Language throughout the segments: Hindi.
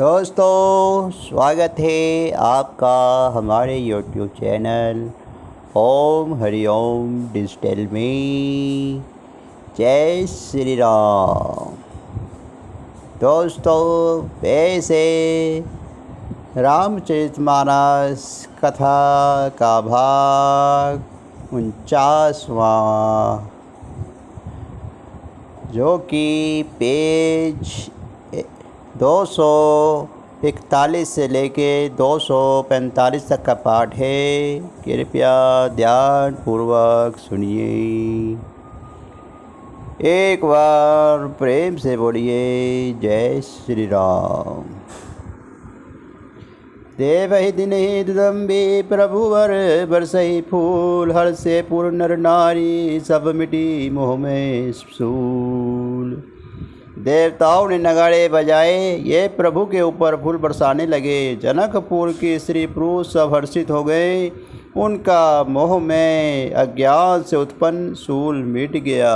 दोस्तों, स्वागत है आपका हमारे YouTube चैनल ओम हरिओम डिजिटल में। जय श्री राम। दोस्तों, वैसे रामचरितमानस कथा का भाग 49वां, जो कि पेज 241 से लेके 245 तक का पाठ है। कृपया ध्यान पूर्वक सुनिए। एक बार प्रेम से बोलिए जय श्री राम। देवहि दिनहि दुदम्बे प्रभुवर बरसहि फूल, हर से पूर्ण नर नारी सब मिटी मोह में सूल। देवताओं ने नगाड़े बजाए, ये प्रभु के ऊपर फूल बरसाने लगे। जनकपुर की स्त्री पुरुष सब हर्षित हो गए। उनका मोह में अज्ञान से उत्पन्न सूल मिट गया।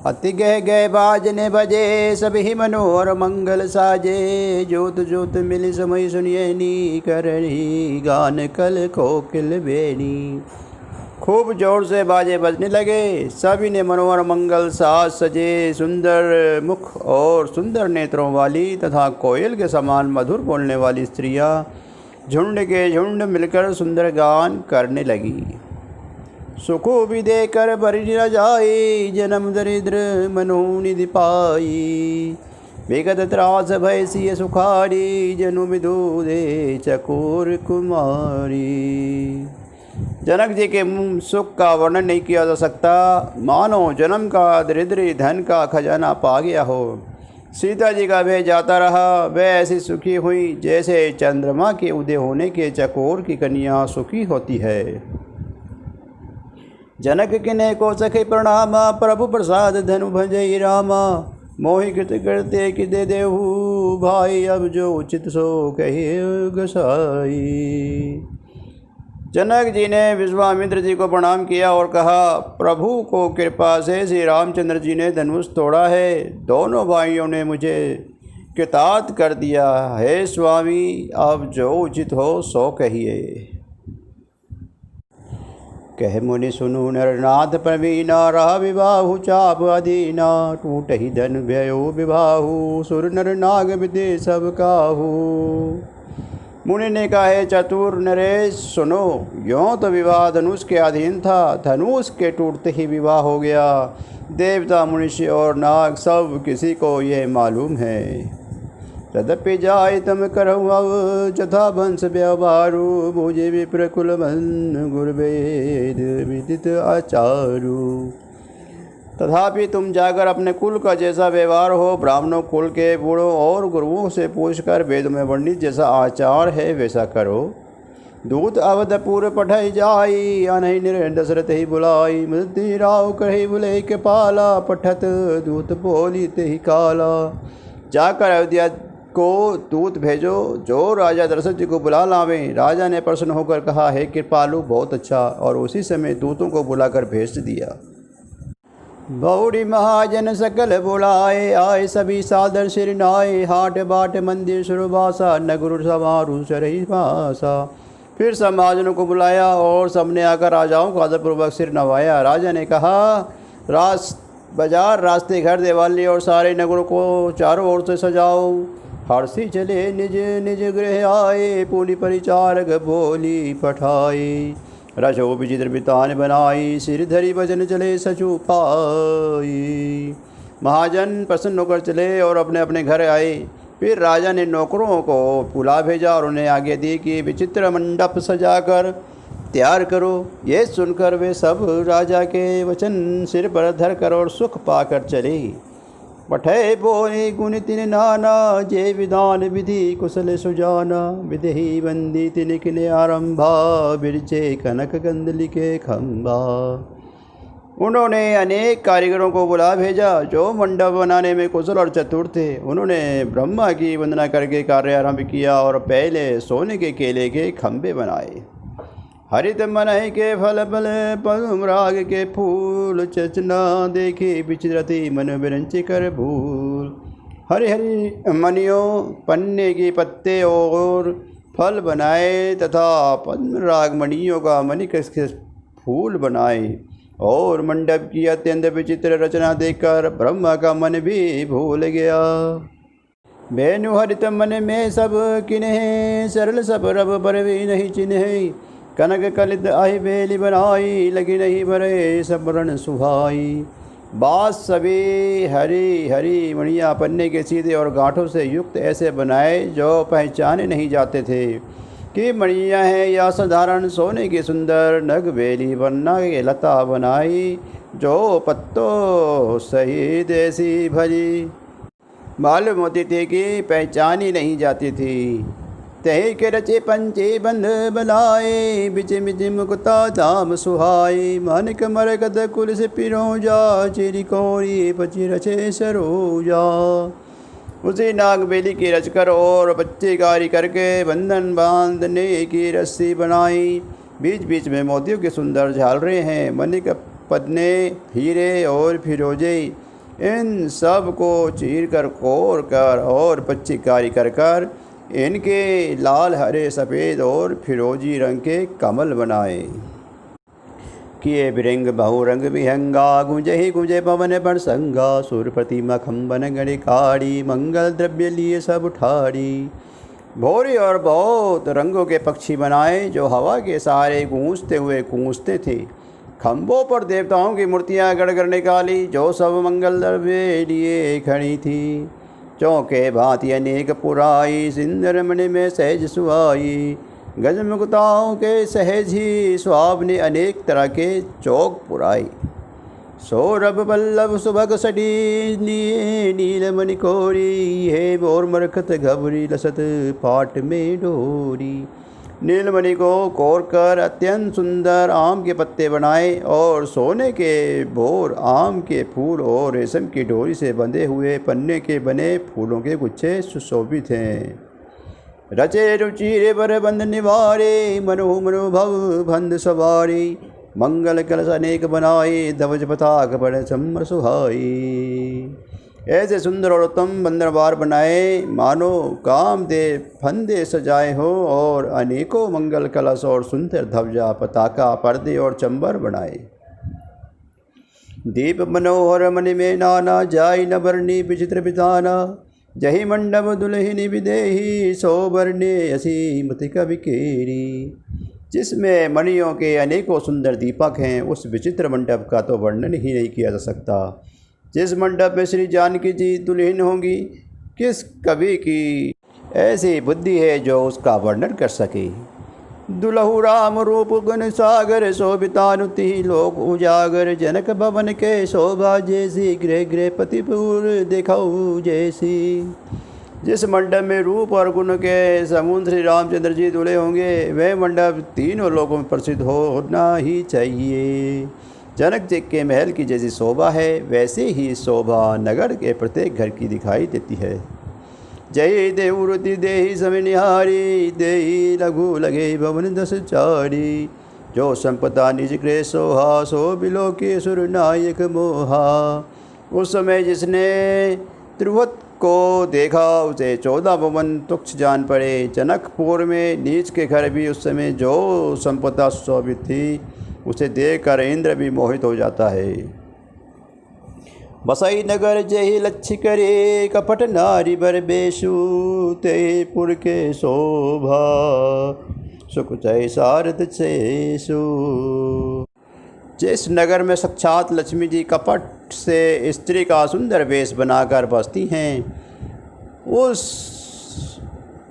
अति गह गए बाजने बजे, सभी मनोहर मंगल साजे। जोत जोत मिली समय सुनिए नी, करणी गान कल कोकिल बेनी। खूब जोर से बाजे बजने लगे। सभी ने मनोहर मंगल साज सजे। सुंदर मुख और सुंदर नेत्रों वाली तथा कोयल के समान मधुर बोलने वाली स्त्रियां झुंड के झुंड मिलकर सुंदर गान करने लगी। सुखो भी देकर बरि न जाई, जन्म दरिद्र मनोनिधि पाई। विगत त्रास भय सिय सुखारी, जनु विदुदे चकोर कुमारी। जनक जी के सुख का वर्णन नहीं किया जा सकता, मानो जन्म का दरिद्री धन का खजाना पा गया हो। सीता जी का भय जाता रहा। वह ऐसी सुखी हुई जैसे चंद्रमा के उदय होने के चकोर की कन्या सुखी होती है। जनक किने को सखे प्रणामा, प्रभु प्रसाद धनु भजई रामा। मोहि कृत करते कि दे देहु, भाई अब जो उचित सो कहे गसाई। जनक जी ने विश्वामित्र जी को प्रणाम किया और कहा, प्रभु को कृपा से श्री रामचंद्र जी ने धनुष तोड़ा है। दोनों भाइयों ने मुझे कृतार्थ कर दिया है। स्वामी, अब जो उचित हो सो कहिए। कह मुनि सुनु नरनाथ प्रवीणा, रहा विवाहु चाप अधीना। टूट ही धन भयो विवाहु, सुर नर नाग विदे सब काहू। मुनि ने कहा, है चतुर नरेश सुनो, यों तो विवाह धनुष के अधीन था, धनुष के टूटते ही विवाह हो गया। देवता मनुष्य और नाग सब किसी को यह मालूम है। तदपि जाय तम करहु अब, जथा वंश व्यवहारु। भुजे विप्र कुल बन गुरुवेद विदित आचारु। तथापि तुम जाकर अपने कुल का जैसा व्यवहार हो, ब्राह्मणों कुल के बूढ़ों और गुरुओं से पूछकर वेद में वर्णित जैसा आचार है वैसा करो। दूत अवधपुर पठाई जाई, अनहि निर दशरथ ही बुलाई। मृति राव कही बुले के पाला, पठत दूत बोली ते ही काला। जाकर अयोध्या को दूत भेजो, जो राजा दशरथ जी को बुला लावें। राजा ने प्रसन्न होकर कहा, है कृपालु, बहुत अच्छा। और उसी समय दूतों को बुलाकर भेज दिया। बौड़ी महाजन सकल बुलाए, आए सभी सादर सिर नाए। हाट बाट मंदिर सुरभासा, नगुरु समारू सरही भाषा। फिर सब महाजनों को बुलाया और सबने आकर राजाओं को आदरपूर्वक सिर नवाया। राजा ने कहा, बाजार रास्ते घर देवाली और सारे नगरों को चारों ओर से सजाओ। हर्षी चले निज निज गृह आए, पूली परिचारक बोली पठाई। रजो विचित्र बितान बनाई, सिर धरी भजन चले सचु पाई। महाजन प्रसन्न होकर चले और अपने अपने घर आए। फिर राजा ने नौकरों को बुला भेजा और उन्हें आगे दी कि विचित्र मंडप सजाकर तैयार करो। ये सुनकर वे सब राजा के वचन सिर पर धर कर और सुख पाकर चले। पठे बोले गुण तिन नाना, जय विधान विधि कुशल सुजाना। विधि बंदी तिन किने आरंभा, बिरचे कनक गंदली के खंभा। उन्होंने अनेक कारीगरों को बुला भेजा जो मंडप बनाने में कुशल और चतुर थे। उन्होंने ब्रह्मा की वंदना करके कार्य आरंभ किया और पहले सोने के केले के खंभे बनाए। हरित मनहि के फल फल पदुम राग के फूल, चचना देखे विचित्रति मन विरंच कर भूल। हरी हरी मणियों पन्ने के पत्ते और फल बनाए तथा पद्मराग मणियों का मणिक के फूल बनाए और मंडप की अत्यंत विचित्र रचना देखकर ब्रह्मा का मन भी भूल गया। बेनु हरित मन में सब किन्हे सरल सब रब पर भी नहीं चिन्हे कनक कलित आही बेली बनाई लगी नहीं भरे सबरण सुहाई। बास सभी हरी हरी मणियाँ पन्ने के सीधे और गांठों से युक्त ऐसे बनाए जो पहचाने नहीं जाते थे कि मणियाँ हैं या साधारण सोने की सुंदर नग बेली वरना के लता बनाई जो पत्तों सहित ऐसी भरी मालूम होती थी कि पहचानी नहीं जाती थी। तही के रचे पंचे बंध बलाए बिच बिच मुक्ता धाम सुहाई मानिक मरकत कुल से पिरोजा चिरी कोरी पची रचे सरोजा। उसी नागबेली की रचकर और बच्चे कारी करके बंधन बांधने की रस्सी बनाई। बीच बीच में मोतियों के सुंदर झालरें हैं मनिक पन्ने हीरे और फिरोजे इन सब को चीर कर कोर कर और पच्ची कारी कर कर इनके लाल हरे सफ़ेद और फिरोजी रंग के कमल बनाए। किए बिरंग बहुरंग विहंगा गुंजे ही गुंजे पवन पर संगा सुर प्रतिमा खम्बन गणि काड़ी मंगल द्रव्य लिए सब ठाड़ी। भोरी और बहुत रंगों के पक्षी बनाए जो हवा के सहारे गूंजते हुए गूंजते थे। खम्भों पर देवताओं की मूर्तियां गड़गड़ निकाली जो सब मंगल द्रव्य लिए खड़ी थी। चौके भांति अनेक पुराई सिंदर मणि में सहज सुहाई गजमुक्ताओं के सहज ही स्वाब ने अनेक तरह के चौक पुराई। सौरभ बल्लभ सुभग सडी नीलमणि कोरी हे बोर मरकत घबरी लसत पाट में डोरी। नीलमणि को कोर कर अत्यंत सुंदर आम के पत्ते बनाए और सोने के बोर आम के फूल और रेशम की डोरी से बंधे हुए पन्ने के बने फूलों के गुच्छे सुशोभित हैं। रचे रुचिरे बर बंध निवारे मनो मनोभव बंध सवारी मंगल कलश अनेक बनाए धवज पताक बड़ चम्र सुहाई। ऐसे सुंदर और उत्तम बंदरबार बनाए मानो कामदेव फंदे सजाए हो और अनेकों मंगल कलश और सुंदर ध्वजा पताका पर्दे और चंबर बनाए। दीप मनोहर मणि में नाना जाई न बरनी विचित्र बिताना जही मंडप दुल्हिनी विदेही सोबरने असी मति कविकेरी। जिसमें मणियों के अनेकों सुंदर दीपक हैं उस विचित्र मंडप का तो वर्णन ही नहीं किया जा सकता। जिस मंडप में श्री जानकी जी दुल्हन होंगी किस कवि की ऐसी बुद्धि है जो उसका वर्णन कर सके। दुलहु राम रूप गुण सागर शोभितानुति लोक उजागर जनक भवन के शोभा जैसी गृह गृह पतिपुर देखाऊ जैसी। जिस मंडप में रूप और गुण के समुद्र श्री रामचंद्र जी दुल्हे होंगे वह मंडप तीनों लोगों में प्रसिद्ध होना ही चाहिए। जनक जी के महल की जैसी शोभा है वैसे ही शोभा नगर के प्रत्येक घर की दिखाई देती है। जय देवृति देहि समय निहारी देहि लघु लगे भवन दस चारी जो संपदा निज गृह सोहा सो बिलो के सुर नायक मोहा। उस समय जिसने त्रिवत को देखा उसे 14 भवन तुक्ष जान पड़े। जनकपुर में नीच के घर भी उस समय जो संपदा सुशोभित थी उसे देखकर इंद्र भी मोहित हो जाता है। बसई नगर जही लक्ष्य करे कपट नारी बर बेशु ते पुर के शोभा सुख जय सारद चेशु। जिस नगर में साक्षात लक्ष्मी जी कपट से स्त्री का सुंदर वेश बनाकर बसती हैं उस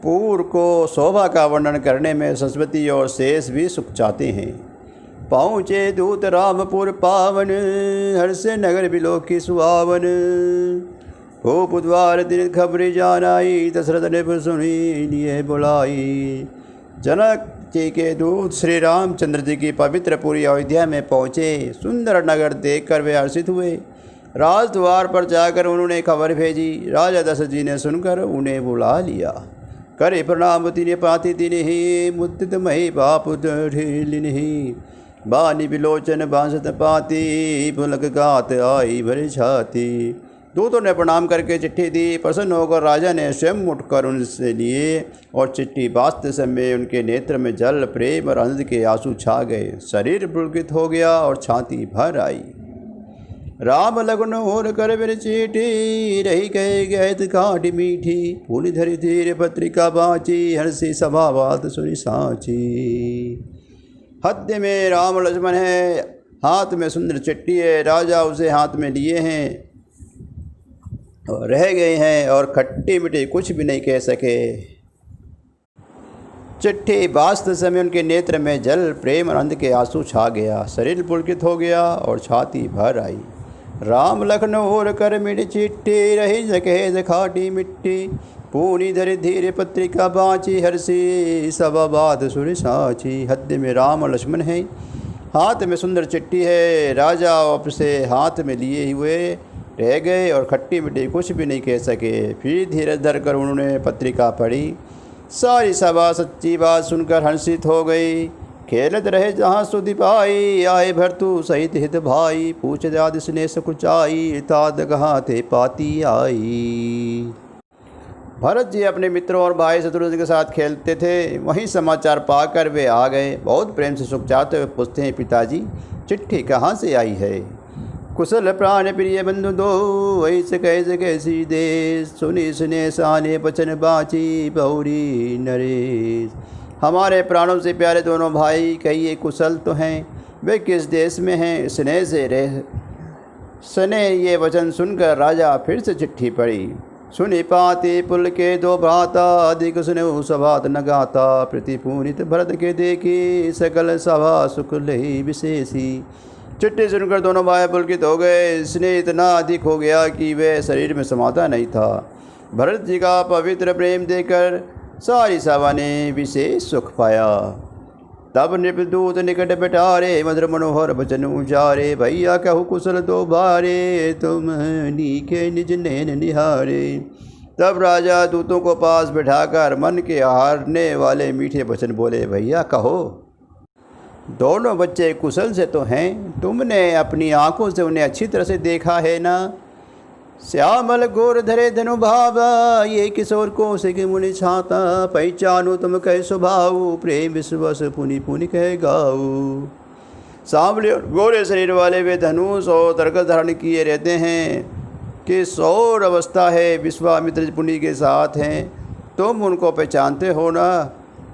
पुर को शोभा का वर्णन करने में सरस्वती और शेष भी सुख चाहते हैं। पहुँचे दूत रामपुर पावन हर्ष नगर बिलो की सुहावन हो बुधवार दिन खबरी जानाई दशरथ ने सुनी लिए बुलाई। जनक जी के दूत श्री रामचंद्र जी की पवित्र पूरी अयोध्या में पहुँचे। सुंदर नगर देखकर वे हर्षित हुए। राजद्वार पर जाकर उन्होंने खबर भेजी। राजा दशरथ जी ने सुनकर उन्हें बुला लिया। करे प्रणाम तिने पाति तिने ही मुदित मही बापु ढीलिनी बानी बिलोचन बांसत पाती पुलक गात आई भरी छाती। दूतों ने प्रणाम करके चिट्ठी दी। प्रसन्न होकर राजा ने स्वयं उठकर उनसे लिए और चिट्ठी बांधते समय उनके नेत्र में जल, प्रेम और आनंद के आंसू छा गए। शरीर पुलकित हो गया और छाती भर आई। राम लग्न और कर बिन चीठी, रही कहे गैत काट मीठी। पूर्ण धरि धीर पत्रिका बाँची, हर्षि सभा बात सुनि साची। हृदय में राम लक्ष्मण है, हाथ में सुंदर चिट्ठी है। राजा उसे हाथ में लिए हैं और रह गए हैं और खट्टी मीठी कुछ भी नहीं कह सके। चिट्ठी बांधते समय उनके नेत्र में जल, प्रेम और आनंद के आंसू छा गया। शरीर पुलकित हो गया और छाती भर आई। राम लखन और कर मिट चिट्ठी, रही जखे खाटी मिट्टी। पूनी धरि धीरे पत्रिका बाँची, हर्षि सब बात सुर साची। हृदय में राम और लक्ष्मण है, हाथ में सुंदर चिट्ठी है। राजा आपसे हाथ में लिए हुए रह गए और खट्टी मीठी कुछ भी नहीं कह सके। फिर धीरज धर कर उन्होंने पत्रिका पढ़ी। सारी सभा सच्ची बात सुनकर हर्षित हो गई। खेलत रहे जहाँ सुधि पाई, आए भरतु सहित हित भाई। पूछ आदि स्नेह सकुचाई, ताद कहाँ थे पाती आई। भरत जी अपने मित्रों और भाई शत्रुघ्न के साथ खेलते थे। वहीं समाचार पाकर वे आ गए। बहुत प्रेम से सुख चाहते हुए पूछते हैं, पिताजी चिट्ठी कहाँ से आई है। कुशल प्राण प्रिय बंधु दो, ऐसे कैसे कैसी देश। सुनी सुने साने बचन बाँची, बहुरी नरेश। हमारे प्राणों से प्यारे दोनों भाई कहिए कुशल तो हैं, वे किस देश में हैं। स्नेह से रह सने ये वचन सुनकर राजा फिर से चिट्ठी पढ़ी। सुनि पाते पुल के दो भ्राता, अधिक सुनो सभात न गाता। प्रतिपूनित भरत के देखी, सकल सभा सुख लही विशेषी। चिट्ठी सुनकर दोनों भाई पुलकित हो गए। स्नेह इतना अधिक हो गया कि वे शरीर में समाता नहीं था। भरत जी का पवित्र प्रेम देकर सारी सभा ने विशेष सुख पाया। तब नृपदूत निकट बैठारे, मधुर मनोहर वचन उचारे। भैया कहु कुशल दो भारे, तुम नीके निज नैन निहारे। तब राजा दूतों को पास बैठाकर मन के हारने वाले मीठे वचन बोले। भैया कहो, दोनों बच्चे कुशल से तो हैं, तुमने अपनी आंखों से उन्हें अच्छी तरह से देखा है ना। श्यामल गोर धरे धनु भावा, ये किशोर को सिख मुनि छाता। पहचानो तुम कह स्वभाव, प्रेम विश्वास पुनि पुनि कह गाऊ। सांवले गोरे शरीर वाले वे धनुष और तरकस धारण किए रहते हैं। किशोर अवस्था है, विश्वामित्र पुनि के साथ हैं। तुम उनको पहचानते हो ना।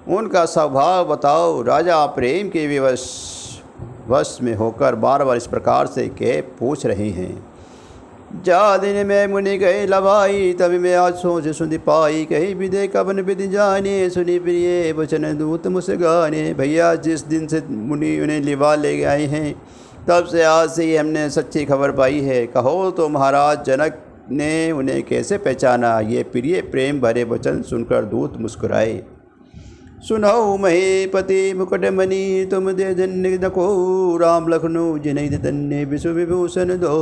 उनका स्वभाव बताओ। राजा प्रेम के वश में होकर बार बार इस प्रकार से कह पूछ रहे हैं। जा दिन में मुनि गए लवाई, तभी मैं आज सोच सुनि पाई। कहीं विदे कवन विधि जाने, सुनी प्रिय वचन दूत मुस्काने। भैया जिस दिन से मुनि उन्हें लिवा ले आए हैं, तब से आज से ही हमने सच्ची खबर पाई है। कहो तो महाराज जनक ने उन्हें कैसे पहचाना। ये प्रिय प्रेम भरे वचन सुनकर दूत मुस्कुराए। सुनौ महीपति मुकुटमणि, तुम दे धन्य नको। राम लखनऊ जिन्ह धन्य विश्व विभूषण दो।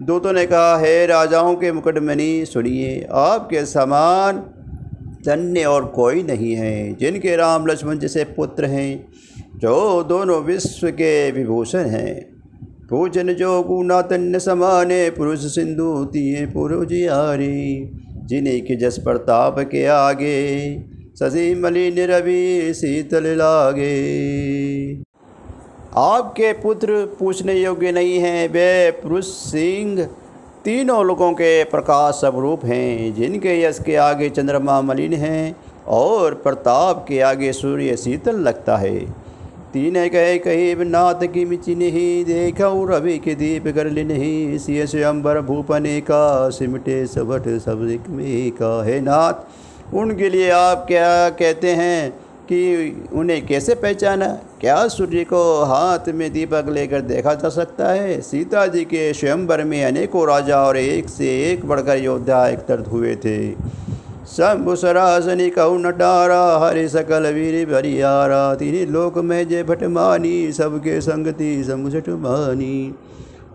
दूतों ने कहा, है राजाओं के मुकुटमणि, सुनिए आपके समान धन्य और कोई नहीं है। जिनके राम लक्ष्मण जैसे पुत्र हैं, जो दोनों विश्व के विभूषण हैं। पूजन जो गुना तन्य समाने, पुरुष सिंधु तिये पुरुजियारी। जिन्हीं के जस प्रताप के आगे, शशि मलिन रवि शीतल लागे। आपके पुत्र पूछने योग्य नहीं हैं। वे पुरुष सिंह तीनों लोगों के प्रकाश स्वरूप हैं। जिनके यश के आगे चंद्रमा मलिन हैं और प्रताप के आगे सूर्य शीतल लगता है। तीन कहे कही नाथ की मिची नहीं, देखा रवि के दीप कर ले नहीं। सिय स्वयंवर भूपने का, सिमटे सबट सब में का। है नाथ, उनके लिए आप क्या कहते हैं कि उन्हें कैसे पहचाना। क्या सूर्य को हाथ में दीपक लेकर देखा जा सकता है। सीता जी के स्वयंवर में अनेकों राजा और एक से एक बढ़कर योद्धा एकत्र हुए थे। शंभु सरासनी कहु नटारा, हरि सकल वीर बरियारा। तीन लोक में जय भटमानी, सबके संगति समुझट मानी।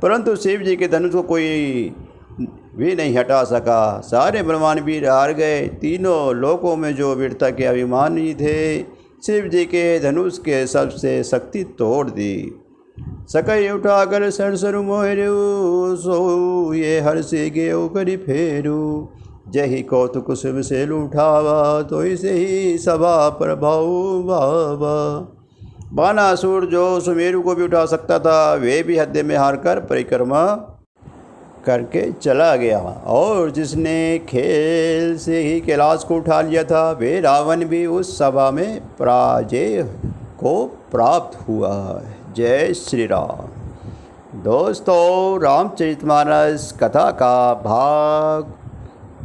परंतु शिव जी के धनुष को कोई भी नहीं हटा सका। सारे बलवान वीर हार गए। तीनों लोकों में जो वीरता के अभिमानी थे, शिव जी के धनुष के सबसे शक्ति तोड़ दी। सकई उठाकर सरसरु मोहरु, सो ये हर्षि गेउ करि फेरु। जही कौतुक शिव से लूठावा, तो इसे ही सभा प्रभाव बाबा। बानासुर जो सुमेरु को भी उठा सकता था, वे भी हद्दे में हार कर परिक्रमा करके चला गया। और जिसने खेल से ही कैलाश को उठा लिया था, वे रावण भी उस सभा में पराजय को प्राप्त हुआ। जय श्री राम। दोस्तों, रामचरितमानस कथा का भाग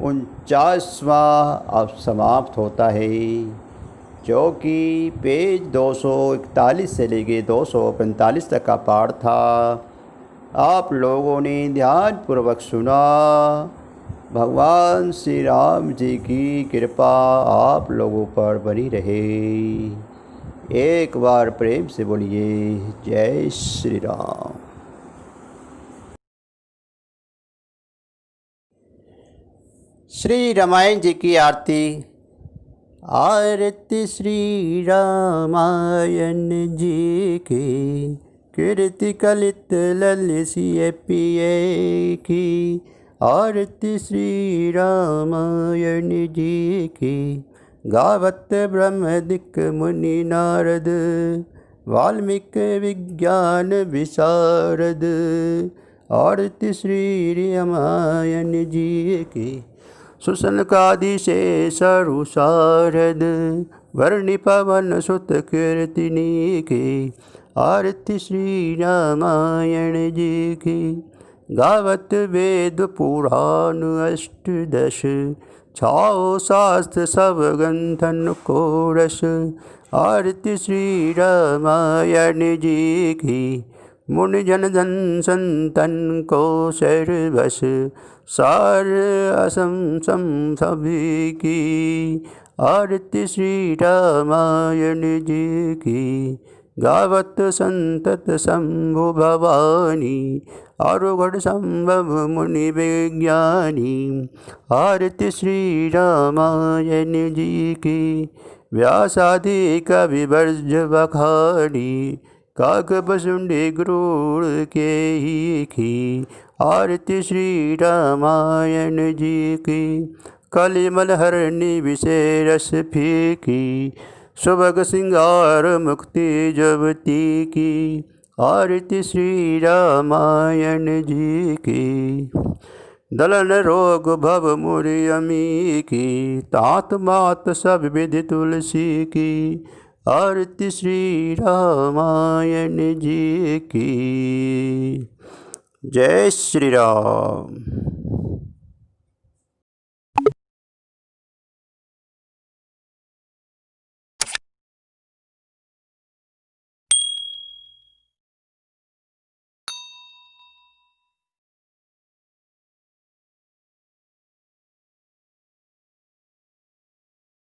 49वां अब समाप्त होता है, जो कि पेज 241 से लेके 245 तक का पाठ था। आप लोगों ने ध्यानपूर्वक सुना। भगवान श्री राम जी की कृपा आप लोगों पर बनी रहे। एक बार प्रेम से बोलिए जय श्री राम। श्री रामायण जी की आरती। आरती श्री रामायण जी की, कीर्ति कलित ललसिय पिए की। आरती श्री रामायण जी की, गावत ब्रह्मदिक मुनि नारद, वाल्मीकि विज्ञान विशारद। आरती श्री रामायण जी की, सुसनकादि से सरुसारद, वर्णि पवन सुत कीर्तिनी की। आरती श्री रामायण जी की, गावत वेद पुराण अष्टदश, छाओ शास्त्र सब ग्रंथन को रस। आरती श्री रामायण जी की, मुनि जन धन संतन को सर्वस, सार असम सम सभी की। आरती श्री रामायण जी की, गावत संतत शंभु भवानी, आरुगढ़ संभव मुनि विज्ञानी। आरती श्री रामायण जी की, व्यासादि कवि वर्ज बखानी, काक बसुंडी गरुड़ के ही की। आरती श्री रामायण जी की, कलिमल हरणी विषय रस फीकी, सुभग सिंगार मुक्ति जबती की। आरती श्री रामायण जी की, दलन रोग भव मुरि अमी की, तात मात सब विधि तुलसी की। आरती श्री रामायण जी की। जय श्री राम।